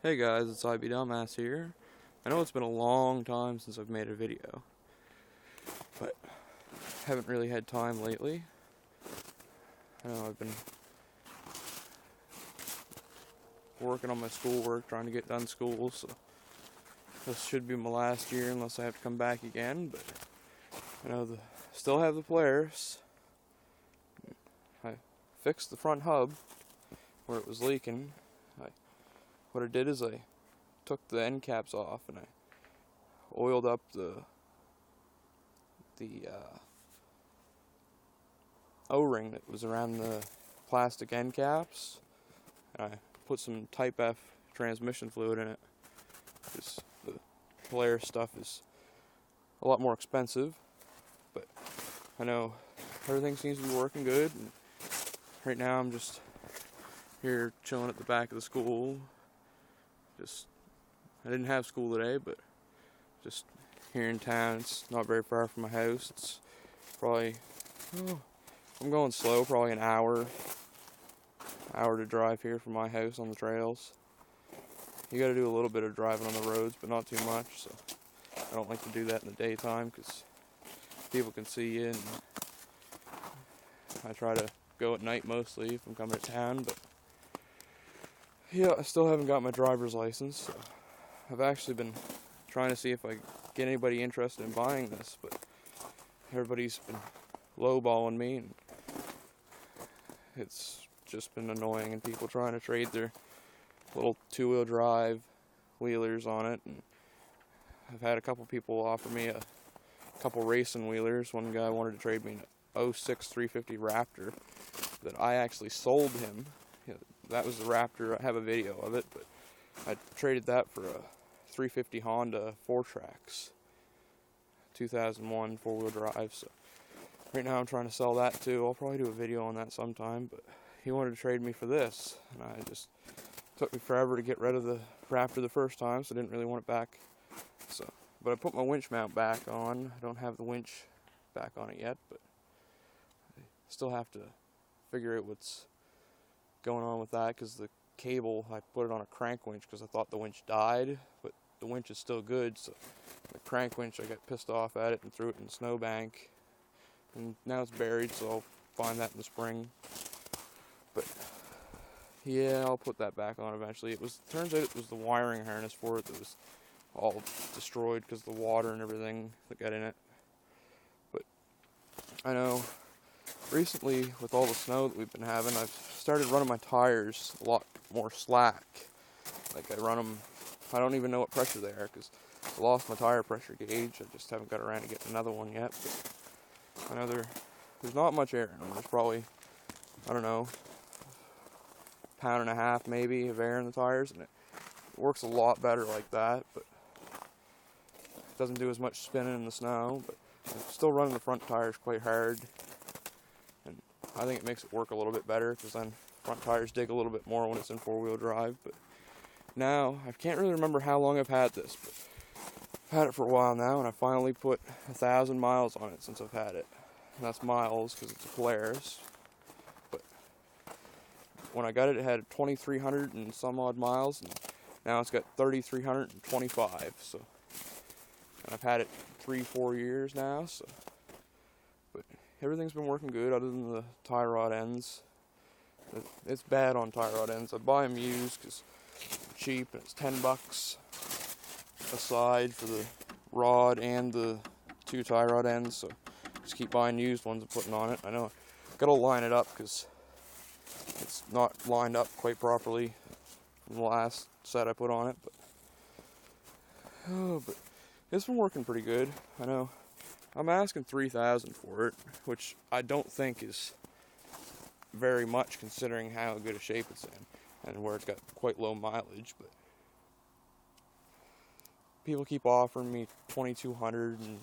Hey guys, it's IB Dumbass here. I know it's been a long time since I've made a video, but haven't really had time lately. I know I've been working on my schoolwork, trying to get done school, so this should be my last year unless I have to come back again, but I know still have the players. I fixed the front hub where it was leaking. What I did is I took the end caps off and I oiled up the O-ring that was around the plastic end caps, and I put some Type F transmission fluid in it because the Polaris stuff is a lot more expensive, but I know everything seems to be working good, and right now I'm just here chilling at the back of the school. I didn't have school today, but just here in town. It's not very far from my house. It's probably, I'm going slow, probably an hour to drive here from my house on the trails. You gotta do a little bit of driving on the roads, but not too much, so I don't like to do that in the daytime because people can see you, and I try to go at night mostly if I'm coming to town, but yeah, I still haven't got my driver's license, so I've actually been trying to see if I get anybody interested in buying this, but everybody's been lowballing me, and it's just been annoying, and people trying to trade their little two-wheel drive wheelers on it, and I've had a couple people offer me a couple racing wheelers. One guy wanted to trade me an 06 350 Raptor that I actually sold him. That was the Raptor. I have a video of it, but I traded that for a 350 Honda 4-Trax 2001 four-wheel drive. So right now I'm trying to sell that too. I'll probably do a video on that sometime, but he wanted to trade me for this, and I just took me forever to get rid of the Raptor the first time, so I didn't really want it back. But I put my winch mount back on. I don't have the winch back on it yet, but I still have to figure out what's going on with that, because the cable, I put it on a crank winch because I thought the winch died, but the winch is still good. So the crank winch, I got pissed off at it and threw it in the snowbank, and now it's buried, so I'll find that in the spring. But yeah, I'll put that back on eventually. Turns out it was the wiring harness for it that was all destroyed because of the water and everything that got in it. But I know recently, with all the snow that we've been having, I've started running my tires a lot more slack. Like I run them, I don't even know what pressure they are because I lost my tire pressure gauge. I just haven't got around to getting another one yet. But I know there's not much air in them. There's probably, I don't know, a pound and a half maybe of air in the tires, and it works a lot better like that, but it doesn't do as much spinning in the snow. But I'm still running the front tires quite hard, and I think it makes it work a little bit better because then front tires dig a little bit more when it's in four-wheel drive. But now, I can't really remember how long I've had this, but I've had it for a while now, and I finally put 1,000 miles on it since I've had it. And that's miles because it's a Polaris. But when I got it, it had 2,300 and some odd miles, and now it's got 3,325. So, and I've had it 3-4 years now. So, but everything's been working good other than the tie rod ends. It's bad on tie rod ends. I buy them used because they're cheap, and it's $10 aside for the rod and the 2 tie rod ends. So just keep buying used ones and putting on it. I know I've got to line it up because it's not lined up quite properly from the last set I put on it. But it's been working pretty good. I know I'm asking $3,000 for it, which I don't think is very much considering how good a shape it's in and where it's got quite low mileage. But people keep offering me $2,200, and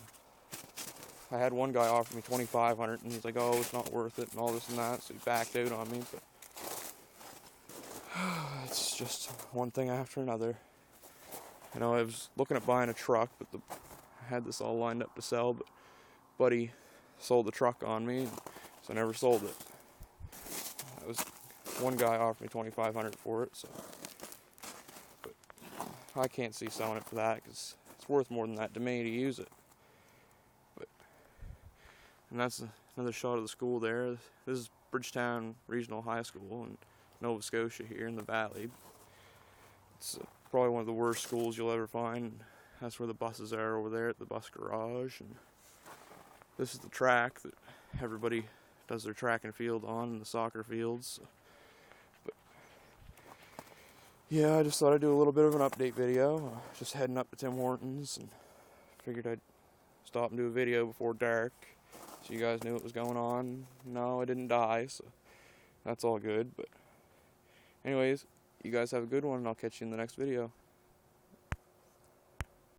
I had one guy offer me $2,500, and he's like, "Oh, it's not worth it," and all this and that, so he backed out on me. But it's just one thing after another. I know I was looking at buying a truck, but I had this all lined up to sell, but buddy sold the truck on me, so I never sold it. One guy offered me $2,500 for it, so. But I can't see selling it for that because it's worth more than that to me to use it. And that's another shot of the school there. This is Bridgetown Regional High School in Nova Scotia here in the valley. It's probably one of the worst schools you'll ever find. That's where the buses are over there at the bus garage. And this is the track that everybody does their track and field on, and the soccer fields. But yeah, I just thought I'd do a little bit of an update video. Just heading up to Tim Hortons and figured I'd stop and do a video before dark. So you guys knew what was going on. No, I didn't die, so that's all good. But anyways, you guys have a good one, and I'll catch you in the next video.